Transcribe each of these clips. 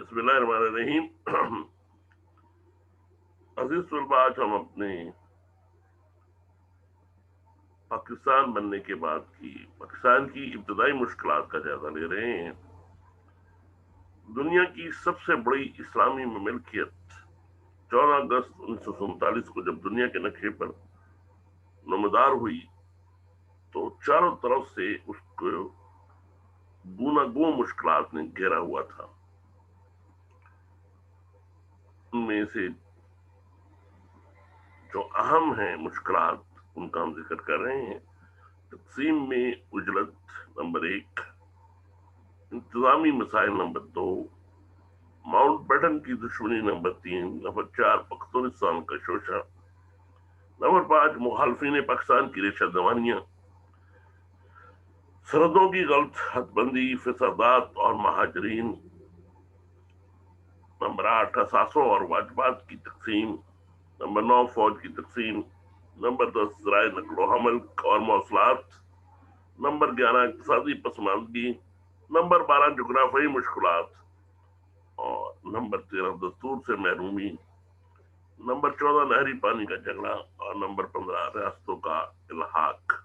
بسم اللہ الرحمن الرحیم۔ عزیز طلباء، آج ہم اپنے پاکستان بننے کے بعد کی پاکستان کی ابتدائی مشکلات کا جائزہ لے رہے ہیں۔ دنیا کی سب سے بڑی اسلامی مملکت 14 اگست 1947 کو جب دنیا کے نقشے پر نمودار ہوئی تو چاروں طرف سے اس کو گوناگون مشکلات نے گھیرا ہوا تھا۔ ان میں سے جو اہم ہیں مشکلات، ان کا ہم ذکر کر رہے ہیں۔ تقسیم میں اجلت نمبر 1، انتظامی مسائل نمبر 2، ماؤنٹ بیٹن کی دشمنی نمبر 3، نمبر 4 پختونستان کا شوشہ، نمبر 5 مخالفین پاکستان کی ریشہ دوانیاں، سرحدوں کی غلط حد بندی، فسادات اور مہاجرین، نمبر 8 اثاثوں اور واجبات کی تقسیم، نمبر 9 فوج کی تقسیم، نمبر 10 ذرائع نقل و حمل اور مواصلات، نمبر 11 اقتصادی پسماندگی، نمبر 12 جغرافیائی مشکلات، اور نمبر 13 دستور سے محرومی، نمبر 14 نہری پانی کا جھگڑا، اور نمبر 15 ریاستوں کا الحاق۔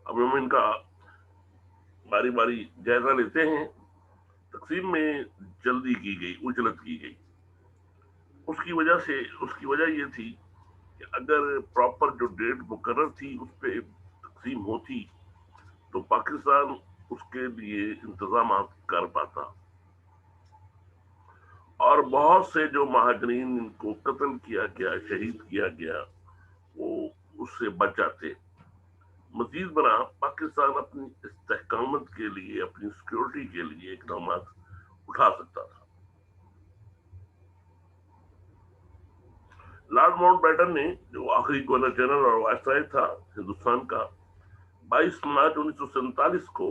اب ہم ان کا باری باری جائزہ لیتے ہیں۔ تقسیم میں جلدی کی گئی، اجلت کی گئی۔ اس کی وجہ یہ تھی کہ اگر پراپر جو ڈیٹ مقرر تھی اس پہ تقسیم ہوتی تو پاکستان اس کے لیے انتظامات کر پاتا، اور بہت سے جو مہاجرین ان کو قتل کیا گیا، شہید کیا گیا، وہ اس سے بچ جاتے۔ مزید برآں پاکستان اپنی استحکامت کے لیے، اپنی سیکورٹی کے لیے اقدامات اٹھا سکتا تھا۔ لارڈ ماؤنٹ بیٹن نے، جو آخری گورنر جنرل اور وائسرائے تھا ہندوستان کا، 22 مارچ 1947 کو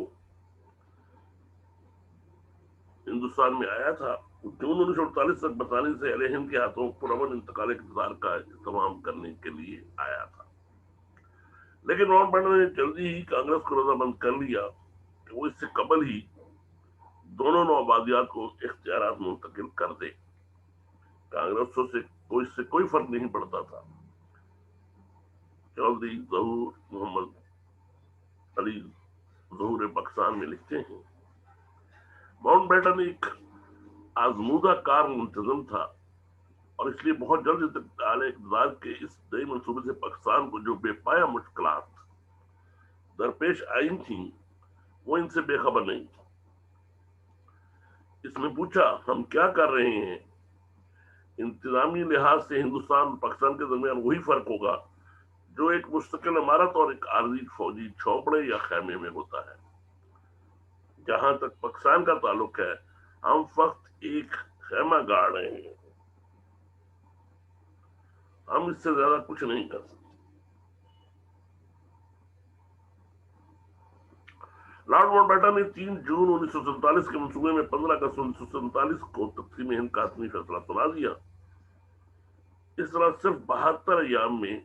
ہندوستان میں آیا تھا۔ جون 1948 تک برطانیہ سے اہل ہند کے ہاتھوں پرامن انتقال اقتدار کا اہتمام کرنے کے لیے آیا تھا، لیکن ماؤنٹ بیٹن نے جلدی ہی کانگریس کو رضامند کر لیا کہ وہ اس سے قبل ہی دونوں نوآبادیات کو اختیارات منتقل کر دے۔ کانگریسوں سے اس سے کوئی فرق نہیں پڑتا تھا۔ چودھری ظہور محمد علی ظہور پاکستان میں لکھتے ہیں، ماؤنٹ بیٹن ایک آزمودہ کار منتظم تھا، اور اس لیے بہت جلد انتقال اقتدار کے اس نئے منصوبے سے پاکستان کو جو بے پایا مشکلات درپیش آئی تھیں وہ ان سے بے خبر نہیں تھی۔ اس نے پوچھا، ہم کیا کر رہے ہیں؟ انتظامی لحاظ سے ہندوستان اور پاکستان کے درمیان وہی فرق ہوگا جو ایک مستقل عمارت اور ایک عارضی فوجی چھوپڑے یا خیمے میں ہوتا ہے۔ جہاں تک پاکستان کا تعلق ہے، ہم فقط ایک خیمہ گاڑ رہے ہیں، ہم اس سے زیادہ کچھ نہیں کر سکتے۔ لارڈ ماؤنٹ بیٹن نے 3 جون 1947 کے منصوبے میں 15 اگست 1947 کو تقسیم ہند کا حتمی فیصلہ سنا دیا۔ اس طرح صرف 72 ایام میں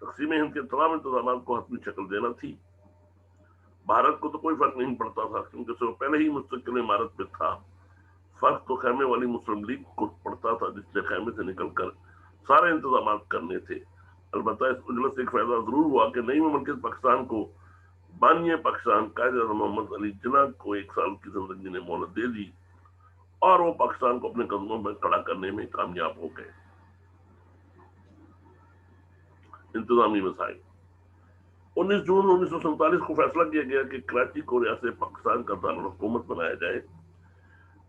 تقسیم ہند کے تمام انتظامات کو حتمی شکل دینا تھی۔ بھارت کو تو کوئی فرق نہیں پڑتا تھا کیونکہ وہ پہلے ہی مستقل عمارت میں تھا۔ فرق تو خیمے والی مسلم لیگ کو پڑتا تھا، جس نے خیمے سے نکل کر سارے انتظامات کرنے تھے۔ البتہ اس اجلت سے ایک فائدہ ضرور ہوا کہ نئی مملکت پاکستان کو بانی پاکستان قائد اعظم محمد علی جناح کو 1 سال کی زندگی نے مہلت دے دی، اور وہ پاکستان کو اپنے قدموں میں کھڑا کرنے میں کامیاب ہو گئے۔ انتظامی مسائل۔ 19 جون 1947 کو فیصلہ کیا گیا کہ کراچی کو ریاست پاکستان کا دارالحکومت بنایا جائے۔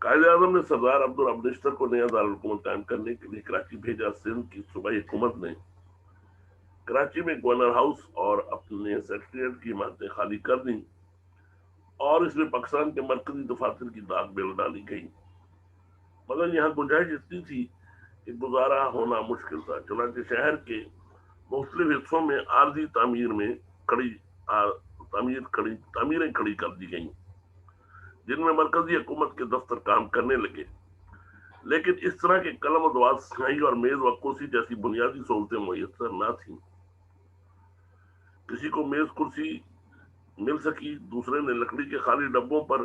قائد اعظم نے سردار عبدالرب نشتر کو نیا دارالحکومت قائم کرنے کے لیے کراچی بھیجا۔ سندھ کی صوبائی حکومت نے کراچی میں گورنر ہاؤس اور اپنے سیکریٹریٹ کی عمارتیں خالی کر دیں، اور اس میں پاکستان کے مرکزی دفاتر کی داغ بیل ڈالی گئی، مگر یہاں گنجائش اتنی تھی کہ گزارا ہونا مشکل تھا۔ چنانچہ شہر کے مختلف حصوں میں عارضی تعمیریں کھڑی کر دی گئیں، جن میں مرکزی حکومت کے دفتر کام کرنے لگے، لیکن اس طرح کے قلم و دوات سیاہی اور میز و کرسی جیسی بنیادی سہولتیں میسر نہ تھیں۔ کسی کو میز کرسی مل سکی، دوسرے نے لکڑی کے خالی ڈبوں پر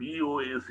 BOAC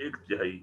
1/3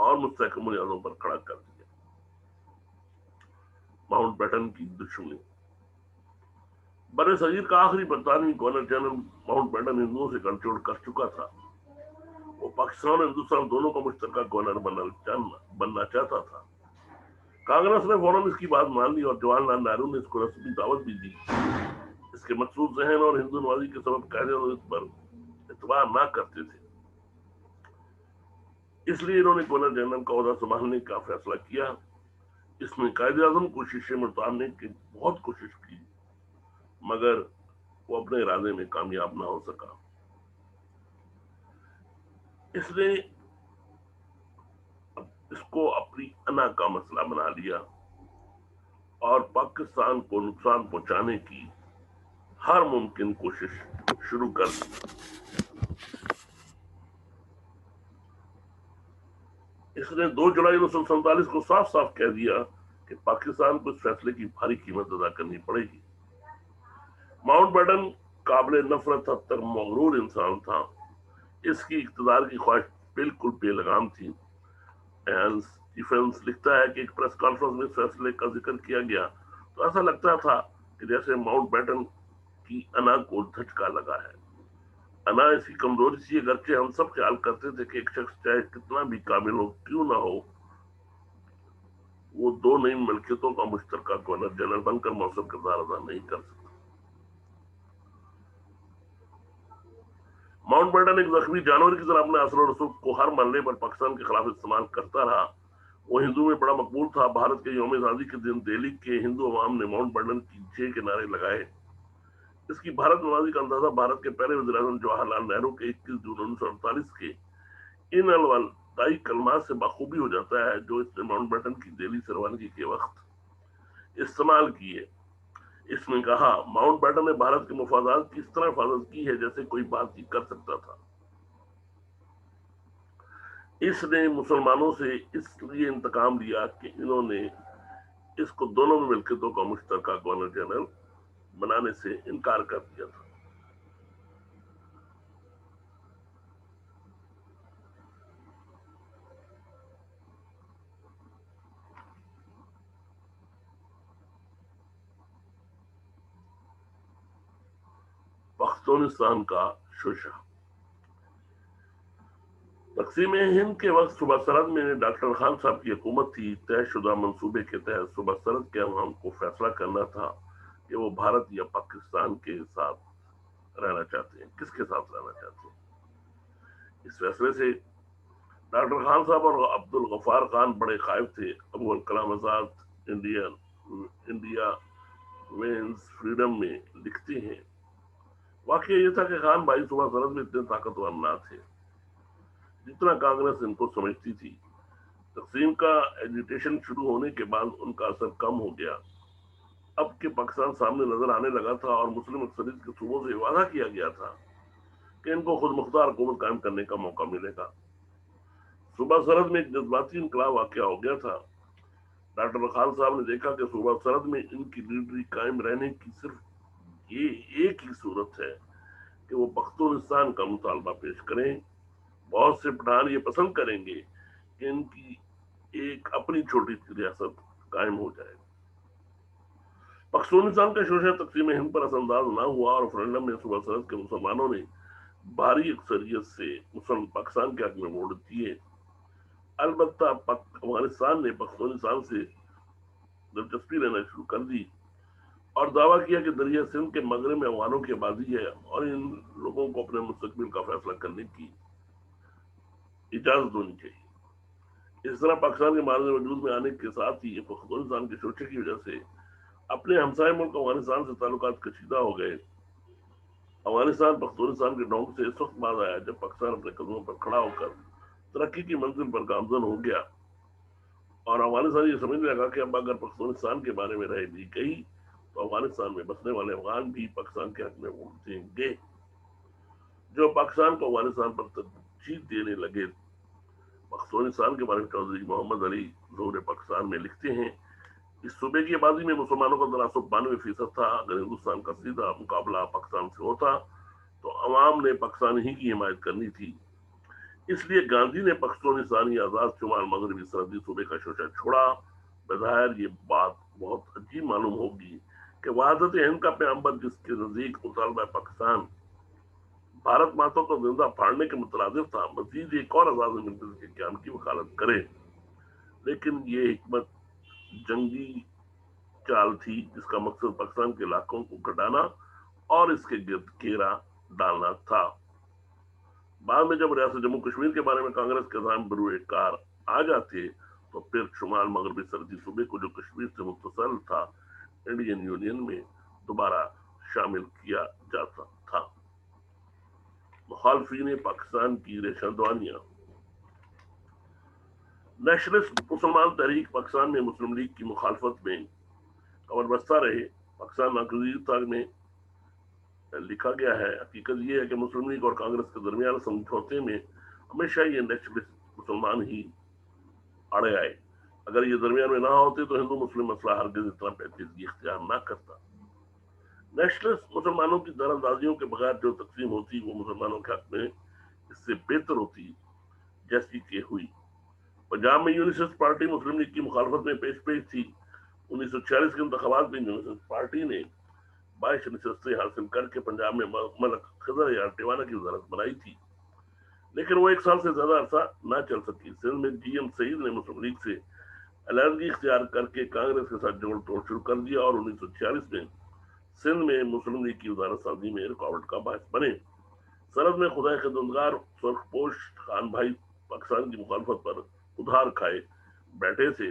اور مستحکم بنیادوں پر کھڑا کر دیا۔ ماؤنٹ بیٹن کی دشمنی۔ برے صغیر کا آخری برطانوی گورنر جنرل ماؤنٹ بیٹن ہندوؤں سے گڑھ جوڑ کر چکا تھا۔ وہ پاکستان اور ہندوستان دونوں کا مشترکہ گورنر بننا چاہتا تھا۔ کانگریس نے فوراً اس کی بات مان لی اور جواہر لال نہرو نے اس کو رسمی دعوت بھی دی۔ اس کے مخصوص ذہن اور ہندو نوازی کے سبب قائداعظم اس پر اعتبار نہ کرتے تھے، اس لیے انہوں نے گورنر جنرل کا عہدہ سنبھالنے کا فیصلہ کیا۔ اس نے قائد اعظم کو شیشے میں اتارنے کی بہت کوشش کی، مگر وہ اپنے ارادے میں کامیاب نہ ہو سکا۔ اس نے اس کو اپنی انا کا مسئلہ بنا لیا اور پاکستان کو نقصان پہنچانے کی ہر ممکن کوشش شروع کر دی۔ اس نے 2 جولائی 1947 کو صاف صاف کہہ دیا کہ پاکستان کو اس فیصلے کی بھاری قیمت ادا کرنی پڑے گی۔ ماؤنٹ بیٹن قابل نفرت حد تک مغرور انسان تھا۔ اس کی اقتدار کی خواہش بالکل بے لگام تھی۔ اسٹیفنس لکھتا ہے کہ ایک پریس کانفرنس میں اس فیصلے کا ذکر کیا گیا تو ایسا لگتا تھا کہ جیسے ماؤنٹ بیٹن کی انا کو دھچکا لگا ہے۔ انا اس کی کمزوری تھی، اگرچہ ہم سب خیال کرتے تھے کہ ایک شخص چاہے کتنا بھی قابل ہو کیوں نہ ہو، وہ 2 نئی ملکیتوں کا مشترکہ گورنر جنرل بن کر مؤثر کردار ادا نہیں کر سکتا۔ ماؤنٹ بیٹن ایک زخمی جانور کی طرح اپنے اثر و رسوخ کو ہر مرحلے پر پاکستان کے خلاف استعمال کرتا رہا۔ وہ ہندو میں بڑا مقبول تھا۔ بھارت کے یوم آزادی کے دن دہلی کے ہندو عوام نے ماؤنٹ بیٹن کی جے کے نعرے لگائے۔ اس کی بھارت نوازی کا اندازہ بھارت کے پہلے وزیر اعظم جواہر لال نہرو کے 21 جون 1948 کے ان الوداعی کلمات سے بخوبی ہو جاتا ہے جو اس نے ماؤنٹ بیٹن کی دہلی سے روانگی کے وقت استعمال کیے۔ اس نے کہا، ماؤنٹ بیٹن نے بھارت کے مفادات کی اس طرح حفاظت کی ہے جیسے کوئی بات ہی کر سکتا تھا۔ اس نے مسلمانوں سے اس لیے انتقام لیا کہ انہوں نے اس کو دونوں ملکیتوں کا مشترکہ گورنر جنرل بنانے سے انکار کر دیا تھا۔ پختونستان کا شوشہ۔ تقسیم ہند کے وقت صوبہ سرحد میں ڈاکٹر خان صاحب کی حکومت تھی۔ طے شدہ منصوبے کے تحت صوبہ سرحد کے عوام کو فیصلہ کرنا تھا کہ وہ بھارت یا پاکستان کے ساتھ رہنا چاہتے ہیں، کس کے ساتھ رہنا چاہتے ہیں۔ اس فیصلے سے ڈاکٹر خان صاحب اور عبد الغفار خان بڑے خائف تھے۔ Abul Kalam Azad India veins freedom میں لکھتے ہیں، واقعہ یہ تھا کہ خان بھائی صوبہ سرحد میں اتنے طاقتور نہ تھے جتنا کانگریس ان کو سمجھتی تھی۔ تقسیم کا ایجیٹیشن شروع ہونے کے بعد ان کا اثر کم ہو گیا۔ اب کہ پاکستان سامنے نظر آنے لگا تھا اور مسلم اکثریت کے صوبوں سے وعدہ کیا گیا تھا کہ ان کو خود مختار حکومت قائم کرنے کا موقع ملے گا، صوبہ سرحد میں ایک جذباتی انقلاب واقع ہو گیا تھا۔ ڈاکٹر خان صاحب نے دیکھا کہ صوبہ سرحد میں ان کی لیڈری قائم رہنے کی صرف یہ ایک ہی صورت ہے کہ وہ پختونستان کا مطالبہ پیش کریں۔ بہت سے پٹھان یہ پسند کریں گے کہ ان کی ایک اپنی چھوٹی سی ریاست قائم ہو جائے۔ پختونستان کا شوشہ تقسیم ہند پر اثر انداز نہ ہوا اور ریفرنڈم میں صوبہ سرحد کے مسلمانوں نے بھاری اکثریت سے پاکستان کے حق میں ووٹ دیے۔ البتہ افغانستان نے پختونستان سے دلچسپی لینا شروع کر دی اور دعویٰ کیا کہ دریا سندھ کے مغرب میں افغانوں کی آبادی ہے اور ان لوگوں کو اپنے مستقبل کا فیصلہ کرنے کی اجازت ہونی چاہیے۔ اس طرح پاکستان کے معرض وجود میں آنے کے ساتھ ہی پختونستان کے شوشے کی وجہ سے اپنے ہمسائے ملک افغانستان سے تعلقات کشیدہ ہو گئے۔ افغانستان پختونستان کے ڈھونگ سے اس وقت باز آیا جب پاکستان اپنے قدموں پر کھڑا ہو کر ترقی کی منزل پر گامزن ہو گیا اور افغانستان یہ سمجھنے لگا کہ اب اگر پختونستان کے بارے میں رائے دی گئی تو افغانستان میں بسنے والے افغان بھی پاکستان کے حق میں ووٹ دیں گے۔ جو پاکستان کو افغانستان پر ترجیح دینے لگے۔ پختونستان کے بارے میں چودھری محمد علی ظہور پاکستان میں لکھتے ہیں، اس صوبے کی آبادی میں مسلمانوں کا تناسب 92% تھا۔ اگر ہندوستان کا سیدھا مقابلہ پاکستان سے ہوتا تو عوام نے پاکستان ہی کی حمایت کرنی تھی۔ اس لیے گاندھی نے پختونستانی آزاد شمال مغربی سرحدی صوبے کا شوشہ چھوڑا۔ بظاہر یہ بات بہت عجیب معلوم ہوگی کہ وحدت ہند کا پیغمبر، جس کے نزدیک مطالبہ پاکستان بھارت ماتوں کو زندہ پھاڑنے کے مترادف تھا، مزید ایک اور آزاد ملت کے قیام کی وکالت کرے۔ لیکن یہ حکمت جنگی چال تھی جس کا مقصد پاکستان کے علاقوں کو گھٹانا اور اس کے گرد گھیرا ڈالنا تھا۔ بعد میں جب ریاست جموں کشمیر کے بارے میں کانگریس کے عزام بروئے کار آ جاتے تو پھر شمال مغربی سرحدی صوبے کو، جو کشمیر سے متصل تھا، انڈین یونین میں دوبارہ شامل کیا جاتا تھا۔ مخالفین پاکستان کی ریشہ دوانیاں۔ نیشنلسٹ مسلمان تحریک پاکستان میں مسلم لیگ کی مخالفت میں کمر بستہ رہے۔ پاکستان ناگزیر تاج میں لکھا گیا ہے، حقیقت یہ ہے کہ مسلم لیگ اور کانگریس کے درمیان سمجھوتے میں ہمیشہ یہ نیشنلسٹ مسلمان ہی اڑے آئے۔ اگر یہ درمیان میں نہ ہوتے تو ہندو مسلم مسئلہ ہرگز اتنا پیچیدگی اختیار نہ کرتا۔ نیشنلسٹ مسلمانوں کی در اندازیوں کے بغیر جو تقسیم ہوتی وہ مسلمانوں کے حق میں اس سے بہتر ہوتی جیسی کہ ہوئی۔ پنجاب میں یونیسٹ پارٹی مسلم لیگ کی مخالفت میں پیش تھی۔ 1946 کے انتخابات میں یونیسٹ پارٹی نے 22 نشستیں حاصل کر کے پنجاب میں ملک خضر یا ٹیوانا کی وزارت بنائی تھی، لیکن وہ 1 سال سے زیادہ عرصہ نہ چل سکی۔ سندھ میں جی ایم سعید نے مسلم لیگ سے علیحدگی اختیار کر کے کانگریس کے ساتھ جوڑ توڑ شروع کر دیا اور 1946 میں سندھ میں مسلم لیگ کی وزارت سازی میں رکاوٹ کا باعث بنے۔ سرحد میں خدائے خدمتگار سرخ پوش خان بھائی پاکستان کی مخالفت پر ادھار کھائے بیٹھے تھے۔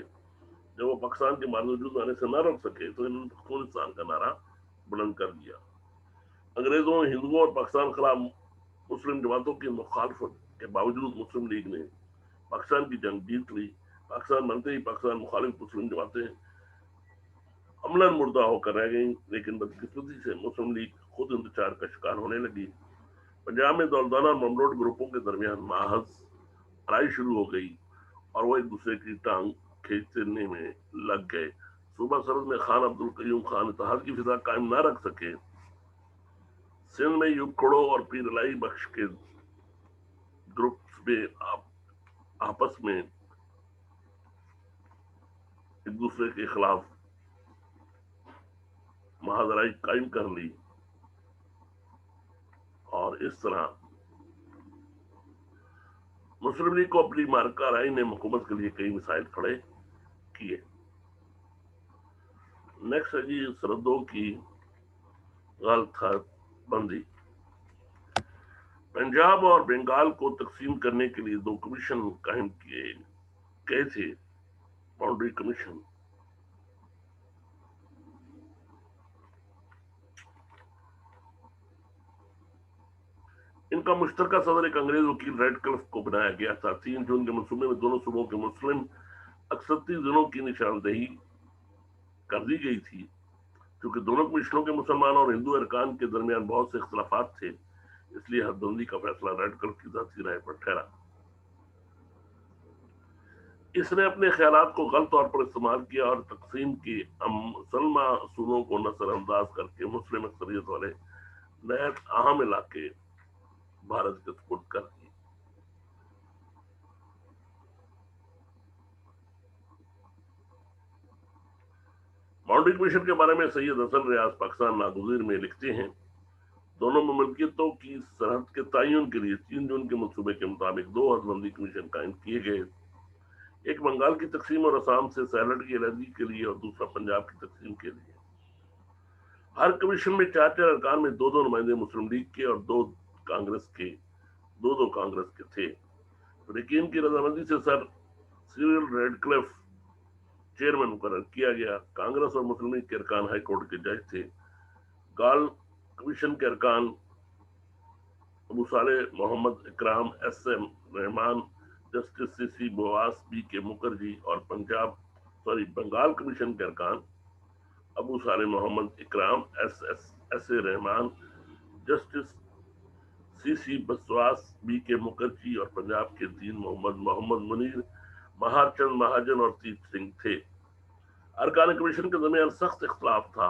جب وہ پاکستان کے باوجود آنے سے نہ روک سکے تو انہوں نے پختونستان کا نعرہ بلند کر دیا۔ انگریزوں، ہندوؤں اور پاکستان خلاف مسلم جماعتوں کی مخالفت کے باوجود مسلم لیگ نے پاکستان کی جنگ جیت لی۔ پاکستان بنتے ہی پاکستان مخالف مسلم جماعتیں عملاً مردہ ہو کر رہ گئیں، لیکن بدقسمتی سے مسلم لیگ خود انتشار کا شکار ہونے لگی۔ پنجاب میں دولدانہ اور مملوٹ گروپوں کے درمیان محض لڑائی شروع ہو گئی اور وہ ایک دوسرے کی ٹانگ کھینچنے میں لگ گئے۔ صوبہ سرحد میں خان عبد القیوم خان اتحاد کی فضا قائم نہ رکھ سکے۔ سندھ میں یوگ کھڑو اور پیر الائی بخش کے گروپس میں آپس میں ایک دوسرے کے خلاف محض لڑائی قائم کر لی، اور اس طرح مسلم لیگ کو اپنی مارکہ رائی نے حکومت کے لیے کئی مسائل کھڑے کیے۔ نیکسٹ ہے جی سرحدوں کی غلط بندی۔ پنجاب اور بنگال کو تقسیم کرنے کے لیے 2 کمیشن قائم کیے گئے تھے۔ باؤنڈری کمیشن، ان کا مشترکہ صدر ایک انگریز وکیل ریڈ کلف کو بنایا گیا تھا۔ 3 جون کے منصوبے میں دونوں صوبوں کے مسلم اکثریتی ضلعوں کی نشاندہی کر دی گئی تھی۔ چونکہ دونوں کمیشنوں کے مسلمان اور ہندو ارکان کے درمیان بہت سے اختلافات تھے، اس لیے حد بندی کا فیصلہ ریڈ کلف کی ذاتی رائے پر ٹھہرا۔ اس نے اپنے خیالات کو غلط طور پر استعمال کیا اور تقسیم کے مسلمہ اصولوں کو نظر انداز کر کے مسلم اکثریت والے نہایت اہم علاقے بھارت کے سپرد کر دیے۔ باؤنڈری کمیشن کے بارے میں سید حسن ریاض پاکستان ناگزیر میں لکھتے ہیں، دونوں مملکتوں کی سرحد کے تعین کے لیے 3 جون کے منصوبے کے مطابق 2 حد بندی کمیشن قائم کیے گئے، ایک بنگال کی تقسیم اور آسام سے سیلٹ کی علیحدگی کے لیے اور دوسرا پنجاب کی تقسیم کے لیے۔ ہر کمیشن میں 4 ارکان میں 2 نمائندے مسلم لیگ کے اور 2 کانگریس کے تھے۔ فریقین کی رضامندی سے سر سیریل ریڈ کلف چیئرمین مقرر کیا گیا۔ کانگریس اور مسلم لیگ کے ارکان ہائی کورٹ کے جج تھے۔ گال کمیشن کے ارکان Abu Saleh Mohammad Ikram, S M Rahman, justice C C Biswas, B K Mukherjee اور بنگال کمیشن کے ارکان Abu Saleh Mohammad Ikram, S A Rahman, justice C C Biswas, B K Mukherjee اور پنجاب کے دین محمد منیر، مہار چند مہاجن اور تیج سنگھ تھے۔ ارکان کمیشن کے درمیان سخت اختلاف تھا۔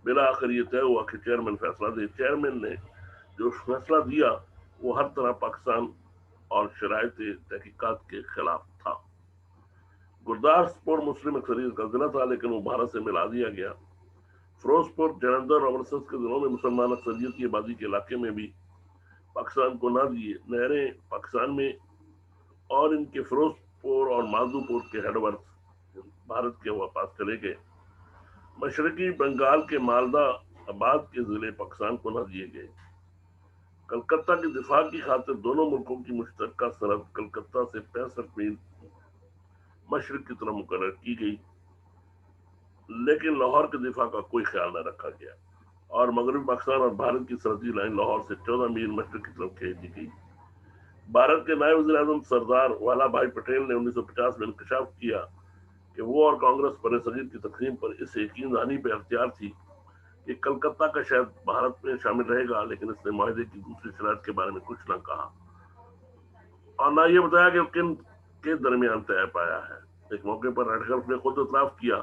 بالآخر یہ طے ہوا کہ چیئرمین فیصلہ دے۔ چیئرمین نے جو فیصلہ دیا وہ ہر طرح پاکستان اور شرائط تحقیقات کے خلاف تھا۔ گرداسپور مسلم اکثریت کا ضلع تھا لیکن وہ بھارت سے ملا دیا گیا۔ فیروزپور، جلندھر اور امرتسر کے ضلعوں میں مسلمان اکثریت کی آبادی کے علاقے میں بھی پاکستان کو نہ دیے۔ نہریں پاکستان میں اور ان کے فیروزپور اور مادھوپور کے ہیڈ ورکس بھارت کے پاس چلے گئے۔ مشرقی بنگال کے مالدہ آباد کے ضلع پاکستان کو نہ دیے گئے۔ کلکتہ کے دفاع کی خاطر دونوں ملکوں کی مشترکہ سرحد کلکتہ سے 65 میل مشرق کی طرف مقرر کی گئی، لیکن لاہور کے دفاع کا کوئی خیال نہ رکھا گیا اور مغربی پاکستان اور بھارت کی سرحدی لائن لاہور سے 14 میل مشرق کی طرف کھینچ دی گئی۔ بھارت کے نائب وزیر اعظم سردار ولابھ بھائی پٹیل نے 1950 میں انکشاف کیا کہ وہ اور کانگریس برصغیر کی تقسیم پر اس یقین دہانی پہ اختیار تھی کہ کلکتہ کا شہر بھارت میں شامل رہے گا، لیکن اس نے معاہدے کی دوسری شرائط کے بارے میں کچھ نہ کہا اور نہ یہ بتایا کہ کن کے درمیان طے پایا ہے۔ ایک موقع پر ریڈکلف نے خود اعتراف کیا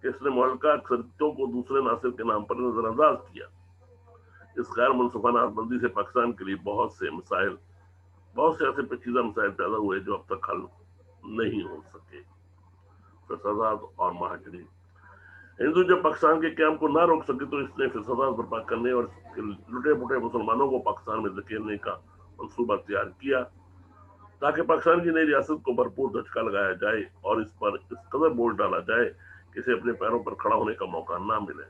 کہ اس نے ملکہ اکثریتوں کو دوسرے ناصر کے نام پر نظر انداز کیا۔ اس غیر منصفانہ حد بندی سے پاکستان کے لیے بہت سے ایسے پیچیدہ مسائل پیدا ہوئے جو اب تک حل نہیں ہو سکے۔ فسادات اور مہاجرین۔ ہندو جب پاکستان کے قیام کو نہ روک سکے تو اس نے فسادات برپا کرنے اور لٹے پٹے مسلمانوں کو پاکستان میں دھکیلنے کا منصوبہ تیار کیا تاکہ پاکستان کی نئی ریاست کو بھرپور دھچکا لگایا جائے اور اس پر اس قدر بوجھ ڈالا جائے کہ اسے اپنے پیروں پر کھڑا ہونے کا موقع نہ ملے۔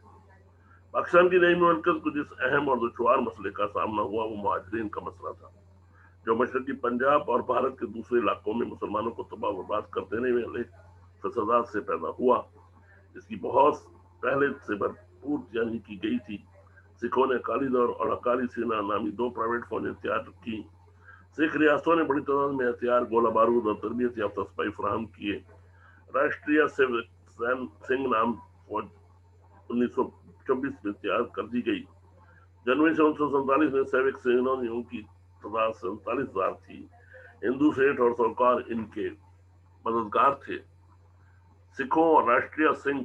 پاکستان کی نئی مملکت کو جس اہم اور دشوار مسئلے کا سامنا ہوا وہ مہاجرین کا مسئلہ تھا، جو مشرقی پنجاب اور بھارت کے دوسرے علاقوں میں مسلمانوں کو تباہ و برباد کر دینے والے فسادات سے پیدا ہوا۔ اس کی بہت پہلے سے بھرپور تیاری کی گئی تھی۔ سکھوں نے اکالی دور اور اکالی سینا نامی 2 پرائیویٹ فوجیں تیار کی۔ سکھ ریاستوں نے بڑی تعداد میں ہتھیار، گولہ بارود اور تربیت یافتہ سپاہی فراہم کیے۔ راشٹریہ سیوک سنگھ نام فوج 1926 میں تیار کر دی گئی۔ جنوری سے 1947 میں سیوک سینیوں کی تعداد 47,000 تھی۔ ہندو سیٹھ اور سوکار ان کے مددگار تھے۔ سکھوں اور راشٹریہ سنگھ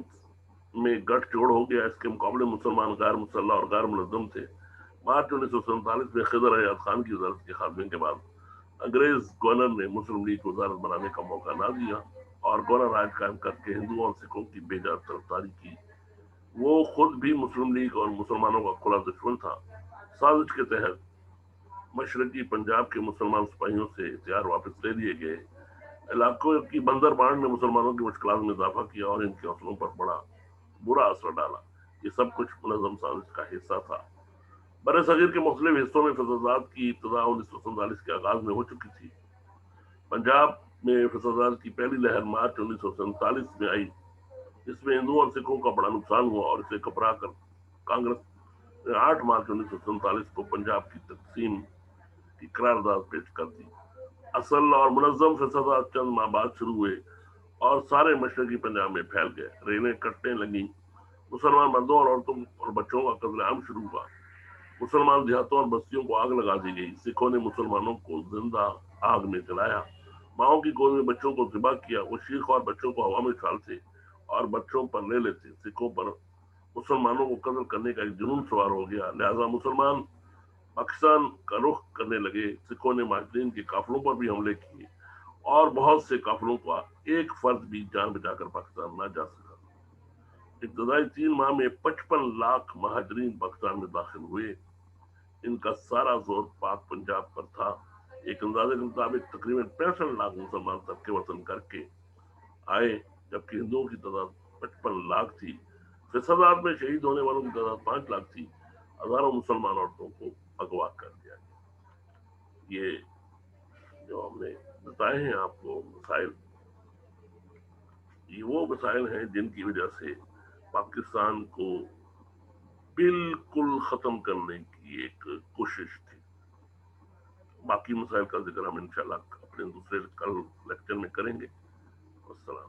میں گٹھ جوڑ ہو گیا۔ اس کے مقابلے مسلمان غیر مسلح اور غیر منظم تھے۔ مارچ 1947 میں خضر حیات خان کی وزارت کے خاتمے کے بعد انگریز گورنر نے مسلم لیگ کو وزارت بنانے کا موقع نہ دیا اور گورنر راج قائم کر کے ہندوؤں اور سکھوں کی بے جا طرفداری کی۔ وہ خود بھی مسلم لیگ اور مسلمانوں کا کھلا دشمن تھا۔ سازش کے تحت مشرقی پنجاب کے مسلمان سپاہیوں سے ہتھیار واپس لے لیے گئے۔ علاقوں کی بندر بانٹ نے مسلمانوں کی مشکلات میں اضافہ کیا اور ان کے حوصلوں پر بڑا برا اثر ڈالا۔ یہ سب کچھ منظم سازش کا حصہ تھا۔ بر صغیر کے مختلف حصوں میں فسادات کی ابتدا 1947 کے آغاز میں ہو چکی تھی۔ پنجاب میں فسادات کی پہلی لہر مارچ 1947 میں آئی، جس میں ہندوؤں اور سکھوں کا بڑا نقصان ہوا اور اسے گھبرا کر کانگریس نے 8 مارچ 1947 کو پنجاب کی تقسیم کی قرارداد پیش کر دی۔ اصل اور منظم فسادات چند ماہ بعد شروع ہوئے اور سارے مشرقی پنجاب میں پھیل گئے۔ ریلیں کٹنے لگیں، مسلمان مردوں اور عورتوں اور بچوں کا قتل عام شروع ہوا۔ مسلمان دیہاتوں اور بستیوں کو آگ لگا دی گئی۔ سکھوں نے مسلمانوں کو زندہ آگ میں جلایا، ماؤں کی گود میں بچوں کو ذبح کیا۔ وہ شیخ اور بچوں کو ہوا میں اچھالتے اور بچوں پر لے لیتے۔ سکھوں پر مسلمانوں کو قتل کرنے کا ایک جنون سوار ہو گیا، لہذا مسلمان پاکستان کا رخ کرنے لگے۔ سکھوں نے مہاجرین کے قافلوں پر بھی حملے کیے اور بہت سے قافلوں کا ایک فرد بھی جان بچا کر پاکستان نہ جا سکا۔ ابتدائی 3 ماہ میں 55 لاکھ مہاجرین پاکستان میں داخل ہوئے۔ ان کا سارا زور پاک پنجاب پر تھا۔ ایک اندازے کے مطابق تقریباً 65 لاکھ مسلمان ترک وطن کر کے آئے، جبکہ ہندوؤں کی تعداد 55 لاکھ تھی۔ فسادات میں شہید ہونے والوں کی تعداد 5 لاکھ تھی۔ ہزاروں مسلمان عورتوں کو اغوا کر دیا گیا۔ یہ جو ہم نے بتائے ہیں آپ کو مسائل، یہ وہ مسائل ہیں جن کی وجہ سے پاکستان کو بالکل ختم کرنے کی ایک کوشش تھی۔ باقی مسائل کا ذکر ہم انشاءاللہ اپنے دوسرے کل لیکچر میں کریں گے۔ السلام۔